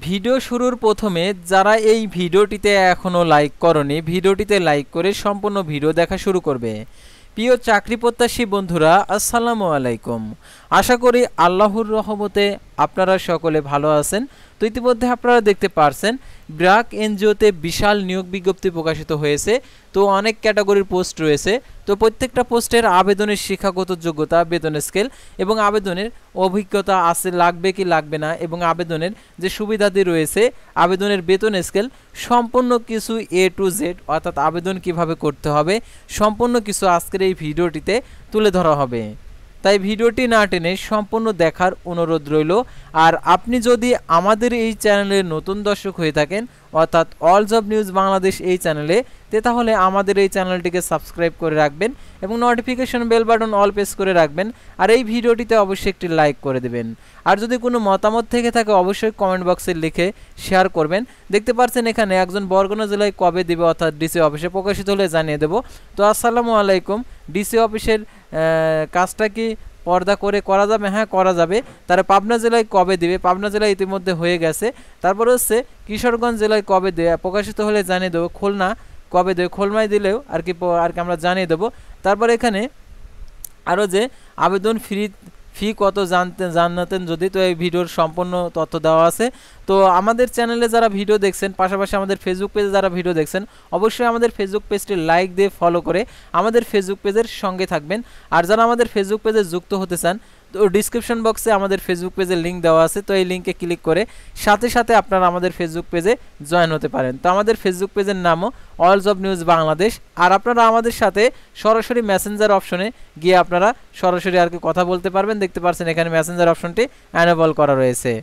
Video শুরুর প্রথমে যারা এই ভিডিওটিতে এখনও লাইক করনি, ভিডিওটিতে লাইক করে সম্পূর্ণ ভিডিও দেখা শুরু করবে। প্রিয় চাকরি প্রত্যাশী বন্ধুরা, আসসালামু আলাইকুম। আশা করি আল্লাহর রহমতে আপনারা সকলে ভালো আছেন। তো ইতিমধ্যে আপনারা দেখতে পারছেন ব্র্যাক এনজিওতে বিশাল নিয়োগ বিজ্ঞপ্তি প্রকাশিত হয়েছে। তো অনেক ক্যাটাগরির পোস্ট রয়েছে। তো প্রত্যেকটা পোস্টের আবেদনের শিক্ষাগত যোগ্যতা, বেতন স্কেল এবং আবেদনের অভিজ্ঞতা আছে লাগবে কি লাগবে না, এবং আবেদনের যে সুবিধাদি রয়েছে, আবেদনের বেতন স্কেল সম্পূর্ণ কিছু A to Z, অর্থাৎ আবেদন কিভাবে করতে হবে সম্পূর্ণ কিছু আজকের এই ভিডিওটিতে তুলে ধরা হবে। তাই ভিডিওটি না টেনে সম্পূর্ণ দেখার অনুরোধ রইল। আর আপনি যদি আমাদের এই চ্যানেলের নতুন দর্শক হয়ে থাকেন, অর্থাৎ অল জব নিউজ বাংলাদেশ এই চ্যানেলে, তাহলে আমাদের এই চ্যানেলটিকে সাবস্ক্রাইব করে রাখবেন এবং notification bell button all press করে রাখবেন। আর এই ভিডিওটিতে অবশ্যই একটি লাইক করে দেবেন। আর যদি কোনো মতামত থেকে থাকে অবশ্যই কমেন্ট বক্সে লিখে শেয়ার করবেন। দেখতে পাচ্ছেন এখানে একজন বরগুনা জেলায় কবে দিবে, অর্থাৎ ডিসি অফিসে প্রকাশিত হলে জানিয়ে দেব। তো আসসালামু আলাইকুম। ডিসি অফিসের কাজটা কি পর্দা করে করা যাবে? হ্যাঁ, করা যাবে। তারা পাবনা জেলায় কবে দিবে? পাবনা জেলায় ইতিমধ্যে হয়ে গেছে। তারপরে হচ্ছে কিশোরগঞ্জ জেলায় কবে দেবে, প্রকাশিত হলে জানিয়ে দেবো। খুলনা কবে দেবে, খুলনায় দিলেও আর কি আমরা জানিয়ে দেবো। তারপর এখানে আরও যে আবেদন ফি কত জানতেন যদি, তো এই ভিডিওর সম্পূর্ণ তথ্য দেওয়া আছে। তো আমাদের চ্যানেলে যারা ভিডিও দেখছেন, পাশাপাশি আমাদের ফেসবুক পেজে যারা ভিডিও দেখছেন, অবশ্যই আমাদের ফেসবুক পেজটি লাইক দিয়ে ফলো করে আমাদের ফেসবুক পেজের সঙ্গে থাকবেন। আর যারা আমাদের ফেসবুক পেজে যুক্ত হতে চান, তো ডিসক্রিপশন বক্সে আমাদের ফেসবুক পেজের লিঙ্ক দেওয়া আছে। তো এই লিঙ্কে ক্লিক করে সাথে সাথে আপনারা আমাদের ফেসবুক পেজে জয়েন হতে পারেন। তো আমাদের ফেসবুক পেজের নামও অল জব নিউজ বাংলাদেশ। আর আপনারা আমাদের সাথে সরাসরি মেসেঞ্জার অপশনে গিয়ে আপনারা সরাসরি আর কি কথা বলতে পারবেন। দেখতে পাচ্ছেন এখানে মেসেঞ্জার অপশনটি অ্যানেবল করা রয়েছে।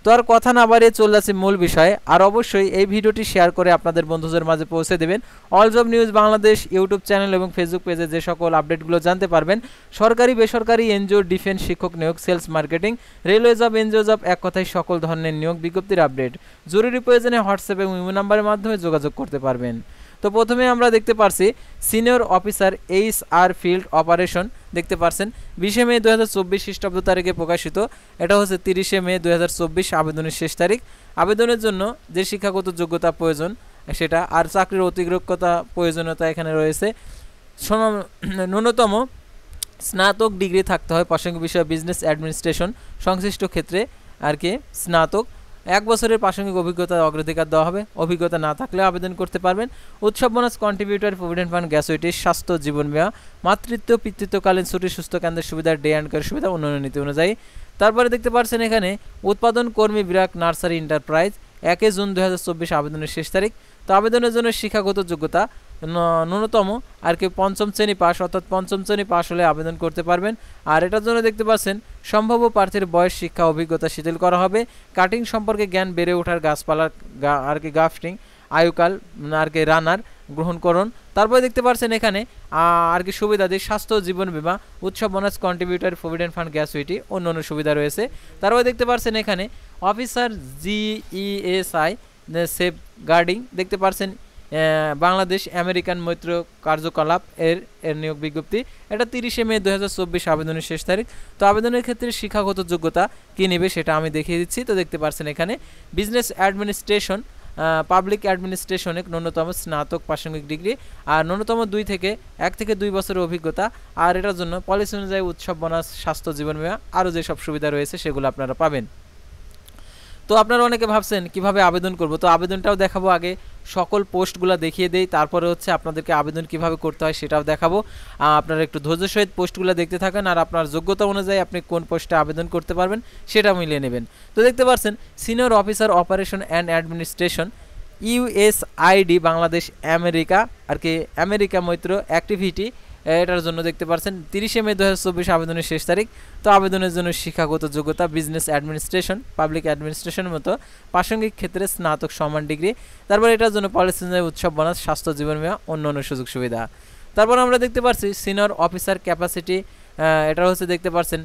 তো আর কথা না বাড়িয়ে চলে যাচ্ছে মূল বিষয়ে। আর অবশ্যই এই ভিডিওটি শেয়ার করে আপনাদের বন্ধুদের মাঝে পৌঁছে দেবেন। All job news Bangladesh YouTube channel এবং ফেসবুক পেজে যে সকল আপডেটগুলো জানতে পারবেন, সরকারি বেসরকারি এনজিও, ডিফেন্স, শিক্ষক নিয়োগ, sales marketing, railway job, NGO job, এক কথায় সকল ধরনের নিয়োগ বিজ্ঞপ্তির আপডেট জরুরি প্রয়োজনে হোয়াটসঅ্যাপ এবং ইমো নাম্বারের মাধ্যমে যোগাযোগ করতে পারবেন। তো প্রথমে আমরা দেখতে পারছি senior officer HR field operation. দেখতে পারছেন 20 মে 2024 খ্রিস্টাব্দ তারিখে প্রকাশিত। এটা হচ্ছে 30 মে 2024 আবেদনের শেষ তারিখ। আবেদনের জন্য যে শিক্ষাগত যোগ্যতা প্রয়োজন সেটা, আর চাকরির অতিরিক্ততা প্রয়োজনীয়তা এখানে রয়েছে। ন্যূনতম স্নাতক ডিগ্রি থাকতে হয় প্রাসঙ্গিক বিষয় বিজনেস অ্যাডমিনিস্ট্রেশন সংশ্লিষ্ট ক্ষেত্রে আর কি স্নাতক। 1 বছরের প্রাসঙ্গিক অভিজ্ঞতা অগ্রাধিকার দেওয়া হবে। অভিজ্ঞতা না থাকলেও আবেদন করতে পারবেন। উৎসব bonus, contributor, provident fund, gratuity, স্বাস্থ্য, জীবন বীমা, মাতৃত্ব পিতৃত্বকালীন ছুটি, সুস্থ কেন্দ্রের সুবিধা, ডে অ্যান্ড কেয়ার সুবিধা উন্নয়ন নীতি অনুযায়ী। তারপরে দেখতে পাচ্ছেন এখানে উৎপাদন কর্মী, ব্র্যাক নার্সারি এন্টারপ্রাইজ, 1 জুন 2024 আবেদনের শেষ তারিখ। তো আবেদনের জন্য শিক্ষাগত যোগ্যতা ন্যূনতম আর কি 5ম শ্রেণী পাস, অর্থাৎ 5ম শ্রেণী পাস হলে আবেদন করতে পারবেন। আর এটার জন্য দেখতে পাচ্ছেন সম্ভাব্য প্রার্থীর বয়স, শিক্ষা, অভিজ্ঞতা শিথিল করা হবে। কাটিং সম্পর্কে জ্ঞান, বেড়ে ওঠার গাছপালার আর কি গ্রাফটিং, আয়ুকাল আর কি রানার গ্রহণকরণ। তারপরে দেখতে পাচ্ছেন এখানে আর কি সুবিধাদি স্বাস্থ্য, জীবন বীমা, উৎসব বোনাস, কন্ট্রিবিউটর, প্রভিডেন্ট ফান্ড, গ্যাসুইটি, অন্যান্য সুবিধা রয়েছে। তারপরে দেখতে পাচ্ছেন এখানে অফিসার GESI সেফ গার্ডিং। দেখতে পাচ্ছেন বাংলাদেশ আমেরিকান মৈত্র কার্যকলাপ এর নিয়োগ বিজ্ঞপ্তি। এটা 30 মে 2024 আবেদনের শেষ তারিখ। তো আবেদনের ক্ষেত্রে শিক্ষাগত যোগ্যতা কী নেবে সেটা আমি দেখিয়ে দিচ্ছি। তো দেখতে পাচ্ছেন এখানে বিজনেস অ্যাডমিনিস্ট্রেশন, পাবলিক অ্যাডমিনিস্ট্রেশনে ন্যূনতম স্নাতক প্রাসঙ্গিক ডিগ্রি, আর ন্যূনতম 1 থেকে 2 বছরের অভিজ্ঞতা। আর এটার জন্য পলিসি অনুযায়ী উৎসব বোনাস, স্বাস্থ্য, জীবন বীমা, আরও যেসব সুবিধা রয়েছে সেগুলো আপনারা পাবেন। তো আপনারা অনেকে ভাবছেন কিভাবে আবেদন করব। তো আবেদনটাও দেখাবো, আগে সকল পোস্টগুলো দেখিয়ে দেই, তারপরে হচ্ছে আপনাদেরকে আবেদন কিভাবে করতে হয় সেটাও দেখাবো। আপনারা একটু ধৈর্য সহিত পোস্টগুলো দেখতে থাকেন, আর আপনার যোগ্যতা অনুযায়ী আপনি কোন পোস্টে আবেদন করতে পারবেন সেটা মিলিয়ে নেবেন। তো দেখতে পাচ্ছেন senior officer operation and administration, USAID Bangladesh America আর কি আমেরিকা মৈত্র অ্যাক্টিভিটি। এটার জন্য দেখতে পাচ্ছেন 30 মে 2024 আবেদনের শেষ তারিখ। তো আবেদনের জন্য শিক্ষাগত যোগ্যতা বিজনেস অ্যাডমিনিস্ট্রেশন, পাবলিক অ্যাডমিনিস্ট্রেশনের মতো প্রাসঙ্গিক ক্ষেত্রে স্নাতক সমান ডিগ্রি। তারপর এটার জন্য পলিসি অনুযায়ী উৎসব বোনাস, স্বাস্থ্য, জীবন বীমা, অন্যান্য সুযোগ সুবিধা। তারপর আমরা দেখতে পাচ্ছি সিনিয়র অফিসার ক্যাপাসিটি। এটা হচ্ছে দেখতে পাচ্ছেন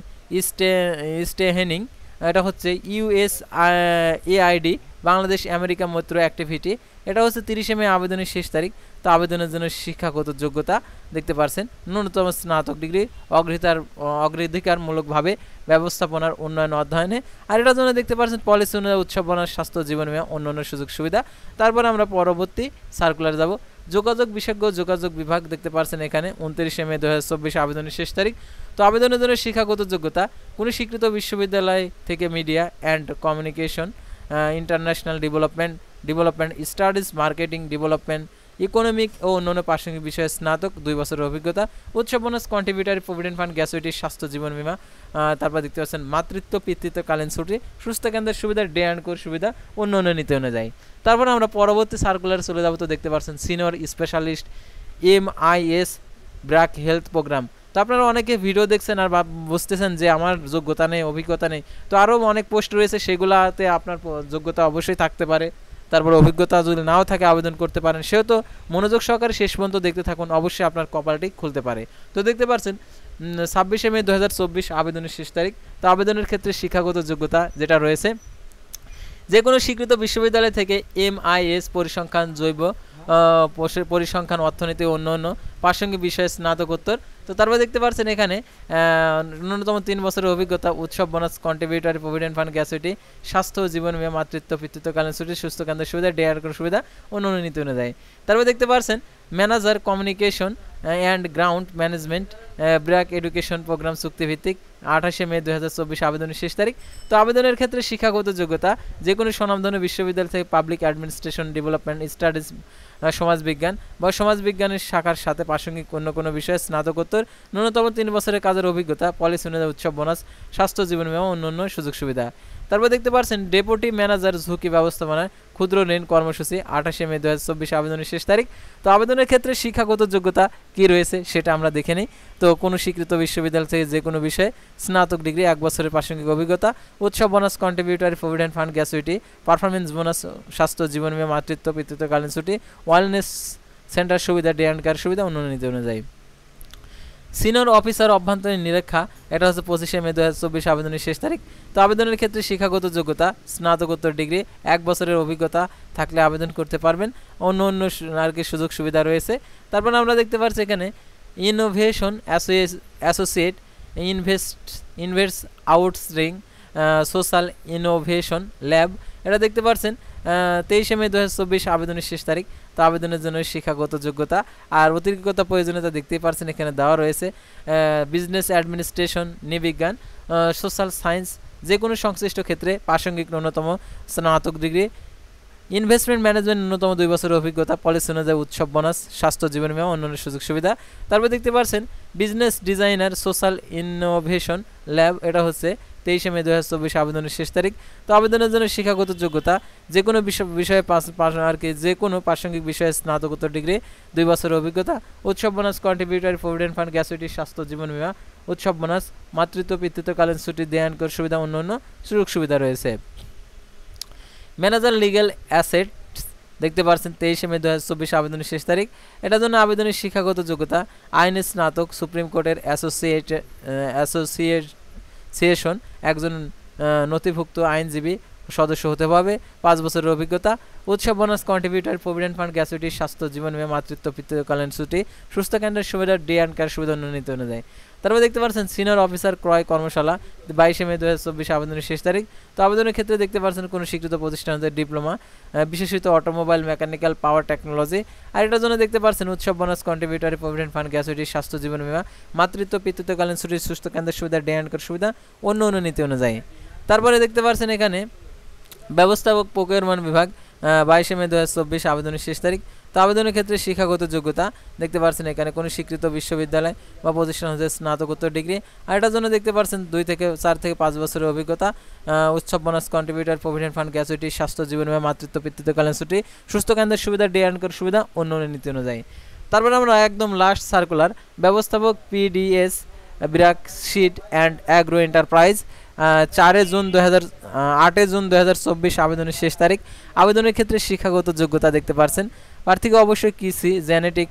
স্টেহেনিং। এটা হচ্ছে USAID বাংলাদেশ আমেরিকা মৈত্র অ্যাক্টিভিটি, এটা হচ্ছে 30 মে আবেদনের শেষ তারিখ। তো আবেদনের জন্য শিক্ষাগত যোগ্যতা দেখতে পাচ্ছেন ন্যূনতম স্নাতক ডিগ্রি, অগ্রাধিকারমূলকভাবে ব্যবস্থাপনার উন্নয়ন অধ্যয়নে। আর এটার জন্য দেখতে পাচ্ছেন পলিসি অনুযায়ী উৎসব বোনাস, স্বাস্থ্য জীবন বীমা, অন্যান্য সুযোগ সুবিধা। তারপর আমরা পরবর্তী সার্কুলার যাব। যোগাযোগ বিশেষজ্ঞ যোগাযোগ বিভাগ দেখতে পাচ্ছেন এখানে 29 মে 2024 আবেদনের শেষ তারিখ। তো আবেদনের জন্য শিক্ষাগত যোগ্যতা কোনো স্বীকৃত বিশ্ববিদ্যালয় থেকে media and communication, international development studies, marketing development, economic ও অন্যান্য প্রাসঙ্গিক বিষয়ে স্নাতক, 2 বছরের অভিজ্ঞতা। উৎসব bonus, contributory provident fund, gratuity, স্বাস্থ্য জীবন বীমা। তারপর দেখতে পাচ্ছেন মাতৃত্ব পিতৃত্বকালীন ছুটি, সুস্থ কেন্দ্রের সুবিধা, ডে অ্যান্ড কোর সুবিধা, অন্যান্য নীতি অনুযায়ী। তারপর আমরা পরবর্তী সার্কুলার চলে যাব। তো দেখতে পাচ্ছেন senior specialist MIS BRAC health programme. তো আপনারা অনেকে ভিডিও দেখছেন আর বুঝতেছেন যে আমার যোগ্যতা নেই, অভিজ্ঞতা নেই। তো আরও অনেক পোস্ট রয়েছে, সেগুলাতে আপনার যোগ্যতা অবশ্যই থাকতে পারে। তারপর অভিজ্ঞতা যদি নাও থাকে আবেদন করতে পারেন। সেহেতু মনোযোগ সহকারে শেষ পর্যন্ত দেখতে থাকুন, অবশ্যই আপনার কপালটি খুলতে পারে। তো দেখতে পাচ্ছেন 26 মে 2024 আবেদনের শেষ তারিখ। তো আবেদনের ক্ষেত্রে শিক্ষাগত যোগ্যতা যেটা রয়েছে, যে কোনো স্বীকৃত বিশ্ববিদ্যালয় থেকে MIS পরিসংখ্যান, জৈব পরিসংখ্যান, অর্থনীতি ও অন্যান্য প্রাসঙ্গিক বিষয়ে স্নাতকোত্তর। তো তারপর দেখতে পাচ্ছেন এখানে ন্যূনতম 3 বছরের অভিজ্ঞতা। উৎসব bonus, contributory provident fund, gratuity, স্বাস্থ্য জীবন বীমা, মাতৃত্ব পিতৃত্বকালীন ছুটি, সুস্থ কেন্দ্রের সুবিধা, ডে অ্যান্ড কোর সুবিধা, অন্যান্য নীতি অনুযায়ী। তারপর দেখতে পাচ্ছেন manager communication and ground management BRAC education programme চুক্তিভিত্তিক, 28 মে 2024 আবেদনের শেষ তারিখ। তো আবেদনের ক্ষেত্রে শিক্ষাগত যোগ্যতা যে কোনো স্বনামধন্য বিশ্ববিদ্যালয় থেকে পাবলিক অ্যাডমিনিস্ট্রেশন, ডেভেলপমেন্ট স্টাডিজ, সমাজবিজ্ঞান বা সমাজবিজ্ঞানের শাখার সাথে প্রাসঙ্গিক অন্য কোনো বিষয়ে স্নাতকোত্তর, ন্যূনতম 3 বছরের কাজের অভিজ্ঞতা, পলিসি অনুযায়ী উৎসব বোনাস, স্বাস্থ্য জীবন বীমা, অন্যান্য সুযোগ সুবিধা। তারপর দেখতে পাচ্ছেন ডেপুটি ম্যানেজার ঝুঁকি ব্যবস্থাপনা ক্ষুদ্র ঋণ কর্মসূচি, 28 মে 2024 আবেদনের শেষ তারিখ। তো আবেদনের ক্ষেত্রে শিক্ষাগত যোগ্যতা কি রয়েছে সেটা আমরা দেখে নিই। তো কোনো স্বীকৃত বিশ্ববিদ্যালয় থেকে যে কোনো বিষয়ে স্নাতক ডিগ্রি, 1 বছরের প্রাসঙ্গিক অভিজ্ঞতা। উৎসব bonus, contributory provident fund, গ্যাসুইটি, performance bonus, স্বাস্থ্য জীবন বীমা, মাতৃত্ব পিতৃত্বকালীন ছুটি, ওয়েলনেস সেন্টার সুবিধা, ডে অ্যান্ড কেয়ার সুবিধা, অন্যান্য নীতি অনুযায়ী। সিনিয়র অফিসার অভ্যন্তরীণ নিরীক্ষা, এটা হচ্ছে 25 মে 2024 আবেদনের শেষ তারিখ। তো আবেদনের ক্ষেত্রে শিক্ষাগত যোগ্যতা স্নাতকোত্তর ডিগ্রি, 1 বছরের অভিজ্ঞতা থাকলে আবেদন করতে পারবেন। অন্য আর কি সুযোগ সুবিধা রয়েছে। তারপর আমরা দেখতে পাচ্ছি এখানে innovation associate, invest outsourcing, social innovation lab, এটা দেখতে পাচ্ছেন 23 মে 2024 আবেদনের শেষ তারিখ। তো আবেদনের জন্য শিক্ষাগত যোগ্যতা আর অতিরিক্ত প্রয়োজনীয়তা দেখতেই পাচ্ছেন এখানে দেওয়া রয়েছে। বিজনেস অ্যাডমিনিস্ট্রেশন, নৃবিজ্ঞান, সোশ্যাল সায়েন্স, যে কোনো সংশ্লিষ্ট ক্ষেত্রে প্রাসঙ্গিক ন্যূনতম স্নাতক ডিগ্রি, ইনভেস্টমেন্ট ম্যানেজমেন্ট ন্যূনতম 2 বছরের অভিজ্ঞতা, পলিসি অনুযায়ী উৎসব বোনাস, স্বাস্থ্য জীবন বীমা, অন্যান্য সুযোগ সুবিধা। তারপর দেখতে পাচ্ছেন business designer, social innovation lab, এটা হচ্ছে 23 মে 2024 আবেদনের শেষ তারিখ। তো আবেদনের জন্য শিক্ষাগত যোগ্যতা যে কোনো বিষয়ে আর কি যে কোনো প্রাসঙ্গিক বিষয়ে স্নাতকোত্তর ডিগ্রি, 2 বছরের অভিজ্ঞতা। উৎসব bonus, contributory provident fund, gratuity, স্বাস্থ্য জীবন বীমা, উৎসব বোনাস, মাতৃত্ব পিতৃত্বকালীন ছুটি, ডে অ্যান্ড কোর সুবিধা, অন্যান্য সুযোগ সুবিধা রয়েছে। ম্যানেজার লিগ্যাল অ্যাসেট দেখতে পাচ্ছেন 23 মে 2024 আবেদনের শেষ তারিখ। এটার জন্য আবেদনের শিক্ষাগত যোগ্যতা আইনের স্নাতক, সুপ্রিম কোর্টের অ্যাসোসিয়েশন একজন নথিভুক্ত আইনজীবী সদস্য হতে হবে, 5 বছরের অভিজ্ঞতা। উৎসব bonus, contributory provident fund, gratuity, স্বাস্থ্য জীবন বীমা, মাতৃত্ব পিতৃত্বকালীন ছুটি, সুস্থ কেন্দ্রের সুবিধা, ডে অ্যান্ড কেয়ার সুবিধা, নীতি অনুযায়ী। তারপর দেখতে পাচ্ছেন সিনিয়র অফিসার ক্রয় কর্মশালা, 22 মে 2024 আবেদনের শেষ তারিখ। তো আবেদনের ক্ষেত্রে দেখতে পাচ্ছেন কোনো স্বীকৃত প্রতিষ্ঠানের ডিপ্লোমা, বিশেষিত অটোমোবাইল মেকানিক্যাল পাওয়ার টেকনোলজি। আর এটার জন্য দেখতে পাচ্ছেন উৎসব bonus, contributory provident fund, gratuity, স্বাস্থ্য জীবন বীমা, মাতৃত্ব পিতৃত্বকালীন ছুটি, সুস্থ কেন্দ্রের সুবিধা, ডে অ্যান্ড কেয়ার সুবিধা, অন্য নীতি অনুযায়ী। তারপরে দেখতে পাচ্ছেন এখানে ব্যবস্থাপক প্রক্রিয়ামান বিভাগ, 22 মে 2024 আবেদনের শেষ তারিখ। তো আবেদনের ক্ষেত্রে শিক্ষাগত যোগ্যতা দেখতে পাচ্ছেন এখানে কোনো স্বীকৃত বিশ্ববিদ্যালয় বা প্রতিষ্ঠান হচ্ছে স্নাতকোত্তর ডিগ্রি। আর এটার জন্য দেখতে পাচ্ছেন 4 থেকে 5 বছরের অভিজ্ঞতা। উৎসব bonus, contributor provident fund, gratuity, স্বাস্থ্য জীবন বীমা, মাতৃত্ব পিতৃত্বকালীন ছুটি, সুস্থ কেন্দ্রের সুবিধা, ডে অ্যান্ড কেয়ার সুবিধা, অন্য নীতি অনুযায়ী। তারপরে আমরা একদম লাস্ট সার্কুলার ব্যবস্থাপক PDS BRAC seed and agro enterprise, 8 June 2024 আবেদনের শেষ তারিখ। আবেদনের ক্ষেত্রে শিক্ষাগত যোগ্যতা দেখতে পাচ্ছেন প্রার্থীকে অবশ্যই কৃষি, genetic,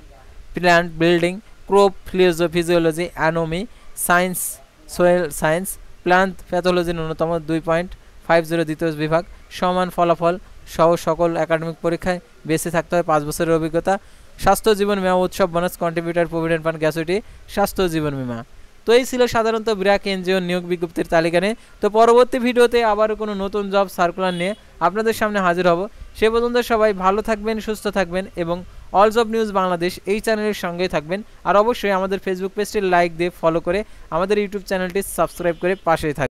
plant breeding, crop physiology, অ্যানোমি science, soil science, plant pathology ন্যূনতম 2.50 দ্বিতীয় বিভাগ, সমান ফলাফল সহ সকল একাডেমিক পরীক্ষায় বেঁচে থাকতে হয় 5 বছরের অভিজ্ঞতা, স্বাস্থ্য জীবন বীমা উৎসব bonus contributor provident fund gratuity স্বাস্থ্য জীবন বীমা। তো এই ছিল সাধারণত ব্র্যাক এনজিও নিয়োগ বিজ্ঞপ্তির তালিকা নিয়ে। তো পরবর্তী ভিডিওতে আবারও কোনো নতুন জব সার্কুলার নিয়ে আপনাদের সামনে হাজির হব। সে পর্যন্ত সবাই ভালো থাকবেন, সুস্থ থাকবেন এবং অল জব নিউজ বাংলাদেশ এই চ্যানেলের সঙ্গেই থাকবেন। আর অবশ্যই আমাদের ফেসবুক পেজটি লাইক দিয়ে ফলো করে আমাদের ইউটিউব চ্যানেলটি সাবস্ক্রাইব করে পাশেই থাকবেন।